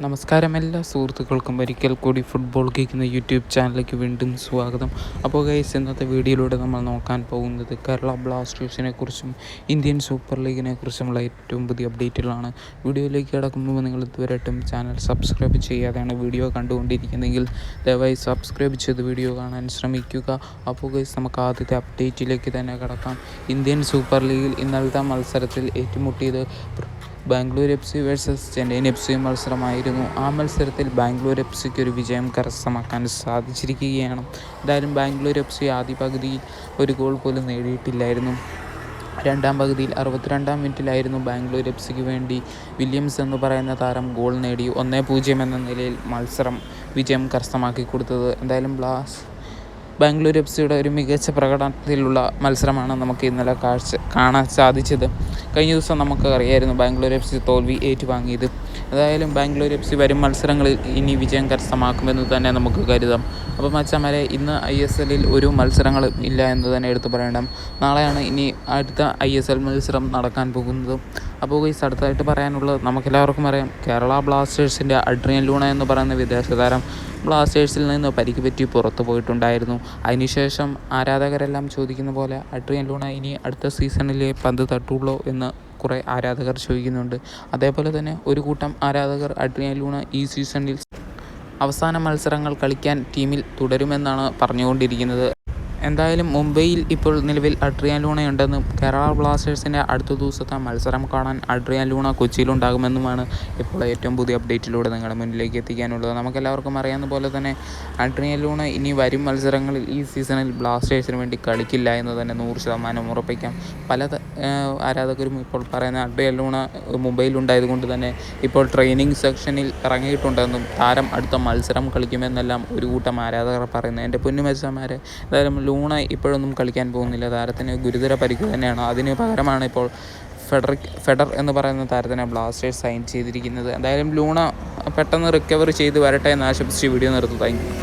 നമസ്കാരം എല്ലാ സുഹൃത്തുക്കൾക്കും ഒരിക്കൽ കൂടി ഫുട്ബോൾ കേൾക്കുന്ന യൂട്യൂബ് ചാനലിലേക്ക് വീണ്ടും സ്വാഗതം. അപ്പോൾ ഗൈസ്, ഇന്നത്തെ വീഡിയോയിലൂടെ നമ്മൾ നോക്കാൻ പോകുന്നത് കേരള ബ്ലാസ്റ്റേഴ്സിനെ കുറിച്ചും ഇന്ത്യൻ സൂപ്പർ ലീഗിനെ കുറിച്ചുമുള്ള ഏറ്റവും പുതിയ അപ്ഡേറ്റുകളാണ്. വീഡിയോയിലേക്ക് കിടക്കുമ്പോൾ നിങ്ങൾ ഇതുവരെയായിട്ടും ചാനൽ സബ്സ്ക്രൈബ് ചെയ്യാതെയാണ് വീഡിയോ കണ്ടുകൊണ്ടിരിക്കുന്നതെങ്കിൽ ദയവായി സബ്സ്ക്രൈബ് ചെയ്ത് വീഡിയോ കാണാൻ ശ്രമിക്കുക. അപ്പോൾ ഗൈസ്, നമുക്ക് ആദ്യത്തെ അപ്ഡേറ്റിലേക്ക് തന്നെ കിടക്കാം. ഇന്ത്യൻ സൂപ്പർ ലീഗിൽ ഇന്നലത്തെ മത്സരത്തിൽ ഏറ്റുമുട്ടിയത് Bangalore F C versus Chennaiyin F C മത്സരമായിരുന്നു. ആ മത്സരത്തിൽ ബാംഗ്ലൂർ എഫ് സിക്ക് ഒരു വിജയം കരസ്ഥമാക്കാൻ സാധിച്ചിരിക്കുകയാണ്. എന്തായാലും ബാംഗ്ലൂർ എഫ് സി ആദ്യ പകുതിയിൽ ഒരു ഗോൾ പോലും നേടിയിട്ടില്ലായിരുന്നു. രണ്ടാം പകുതിയിൽ 62-ാം മിനിറ്റിലായിരുന്നു ബാംഗ്ലൂർ എഫ് സിക്ക് വേണ്ടി വില്യംസ് എന്ന് പറയുന്ന താരം ഗോൾ നേടി 1-0 എന്ന നിലയിൽ മത്സരം വിജയം കരസ്ഥമാക്കി കൊടുത്തത്. എന്തായാലും ബാംഗ്ലൂർ എഫ് സിയുടെ ഒരു മികച്ച പ്രകടനത്തിലുള്ള മത്സരമാണ് നമുക്ക് ഇന്നലെ കാണാൻ സാധിച്ചത്. കഴിഞ്ഞ ദിവസം നമുക്ക് അറിയായിരുന്നു ബാംഗ്ലൂർ എഫ് സി തോൽവി ഏറ്റുവാങ്ങിയത്. ഏതായാലും ബാംഗ്ലൂർ എഫ് സി വരും മത്സരങ്ങളിൽ ഇനി വിജയം കരസ്ഥമാക്കുമെന്ന് തന്നെ നമുക്ക് കരുതാം. അപ്പോൾ മച്ചാന്മാരെ, ഇന്ന് ISL-ൽ ഒരു മത്സരങ്ങളും ഇല്ല എന്ന് തന്നെ എടുത്തു പറയണം. നാളെയാണ് ഇനി അടുത്ത ISL മത്സരം നടക്കാൻ പോകുന്നത്. അപ്പോൾ ഈ അടുത്തായിട്ട് പറയാനുള്ളത്, നമുക്കെല്ലാവർക്കും അറിയാം, കേരള ബ്ലാസ്റ്റേഴ്സിൻ്റെ അഡ്രിയൻ ലൂണ എന്ന് പറയുന്ന വിദേശ താരം ബ്ലാസ്റ്റേഴ്സിൽ നിന്ന് പരിക്ക് പറ്റി പുറത്തു പോയിട്ടുണ്ടായിരുന്നു. അതിനുശേഷം ആരാധകരെല്ലാം ചോദിക്കുന്ന പോലെ അഡ്രിയൻ ലൂണ ഇനി അടുത്ത സീസണിലെ പന്ത് തട്ടുള്ളൂ എന്ന് കുറേ ആരാധകർ ചോദിക്കുന്നുണ്ട്. അതേപോലെ തന്നെ ഒരു കൂട്ടം ആരാധകർ അഡ്രിയൻ ലൂണ ഈ സീസണിൽ അവസാന മത്സരങ്ങൾ കളിക്കാൻ ടീമിൽ തുടരുമെന്നാണ് പറഞ്ഞുകൊണ്ടിരിക്കുന്നത്. എന്തായാലും മുംബൈയിൽ ഇപ്പോൾ നിലവിൽ അഡ്രിയൻ ലൂണയുണ്ടെന്നും കേരള ബ്ലാസ്റ്റേഴ്സിൻ്റെ അടുത്ത ദിവസത്തെ മത്സരം കാണാൻ അഡ്രിയൻ ലൂണ കൊച്ചിയിലുണ്ടാകുമെന്നുമാണ് ഇപ്പോൾ ഏറ്റവും പുതിയ അപ്ഡേറ്റിലൂടെ നിങ്ങളുടെ മുന്നിലേക്ക് എത്തിക്കാനുള്ളത്. നമുക്കെല്ലാവർക്കും അറിയാവുന്ന പോലെ തന്നെ അഡ്രിയൻ ലൂണ ഇനി വരും മത്സരങ്ങളിൽ ഈ സീസണിൽ ബ്ലാസ്റ്റേഴ്സിന് വേണ്ടി കളിക്കില്ല എന്ന് തന്നെ 100% ഉറപ്പിക്കാം. പല ആരാധകരും ഇപ്പോൾ പറയുന്ന അഡ്രിയൻ ലൂണ മുംബൈയിലുണ്ടായതുകൊണ്ട് തന്നെ ഇപ്പോൾ ട്രെയിനിങ് സെക്ഷനിൽ ഇറങ്ങിയിട്ടുണ്ടെന്നും താരം അടുത്ത മത്സരം കളിക്കുമെന്നെല്ലാം ഒരു കൂട്ടം ആരാധകർ പറയുന്നത്. എൻ്റെ പൊന്നുമെച്ചന്മാരെ, എന്തായാലും ലൂണ ഇപ്പോഴൊന്നും കളിക്കാൻ പോകുന്നില്ല. താരത്തിന് ഗുരുതര പരിക്ക് തന്നെയാണ്. അതിന് പകരമാണ് ഇപ്പോൾ ഫെഡർ എന്ന് പറയുന്ന താരത്തിനെ ബ്ലാസ്റ്റേഴ്സ് സൈൻ ചെയ്തിരിക്കുന്നത്. എന്തായാലും ലൂണ പെട്ടെന്ന് റിക്കവർ ചെയ്ത് വരട്ടെ എന്ന് ആശംസിച്ച് വീഡിയോ നിർത്തുന്നു. Thank you.